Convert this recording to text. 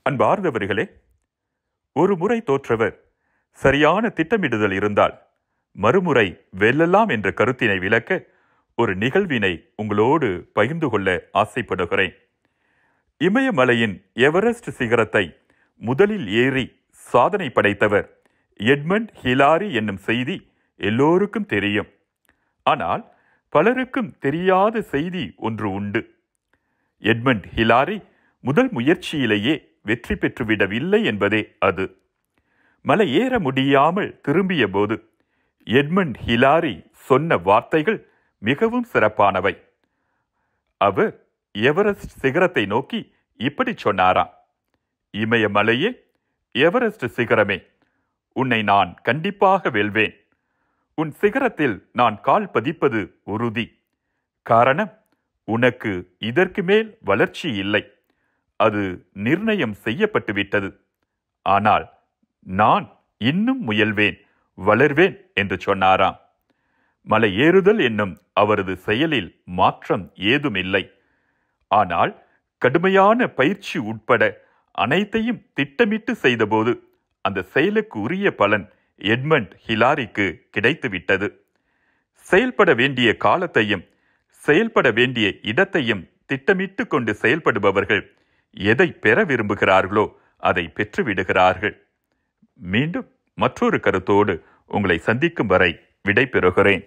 அன்பார்ந்தவர்களே, ஒரு முறை தோற்றவர் சரியான திட்டமிடுதல் இருந்தால் மறுமுறை வெல்லலாம் என்ற கருத்தினை விளக்க ஒரு நிகழ்வினை உங்களோடு பகிர்ந்து கொள்ள ஆசைப்படுகிறேன். இமயமலையின் எவரெஸ்ட் சிகரத்தை முதலில் ஏறி சாதனை படைத்தவர் எட்மண்ட் ஹிலாரி என்னும் செய்தி எல்லோருக்கும் தெரியும். ஆனால் பலருக்கும் தெரியாத செய்தி ஒன்று உண்டு. எட்மண்ட் ஹிலாரி முதல் முயற்சியிலேயே வெற்றி பெற்றுவிடவில்லை என்பதே அது. மலை ஏற முடியாமல் திரும்பிய போது எட்மண்ட் ஹிலாரி சொன்ன வார்த்தைகள் மிகவும் சிறப்பானவை. அவர் எவரெஸ்ட் சிகரத்தை நோக்கி இப்படி சொன்னாராம்: இமயமலையே, எவரெஸ்ட் சிகரமே, உன்னை நான் கண்டிப்பாக வெல்வேன். உன் சிகரத்தில் நான் கால் பதிப்பது உறுதி. காரணம், உனக்கு இதற்கு மேல் வளர்ச்சி இல்லை. அது நிர்ணயம் செய்யப்பட்டுவிட்டது. ஆனால் நான் இன்னும் முயல்வேன், வளர்வேன் என்று சொன்னாராம். மலை ஏறுதல் என்னும் அவரது செயலில் மாற்றம் ஏதுமில்லை. ஆனால் கடுமையான பயிற்சி உட்பட அனைத்தையும் திட்டமிட்டு செய்தபோது அந்த செயலுக்கு உரிய பலன் எட்மண்ட் ஹிலாரிக்கு கிடைத்துவிட்டது. செயல்பட வேண்டிய காலத்தையும் செயல்பட வேண்டிய இடத்தையும் திட்டமிட்டு கொண்டு செயல்படுபவர்கள் எதை பெற விரும்புகிறார்களோ அதை பெற்றுவிடுகிறார்கள். மீண்டும் மற்றொரு கருத்தோடு உங்களை சந்திக்கும் வரை விடை பெறுகிறேன்.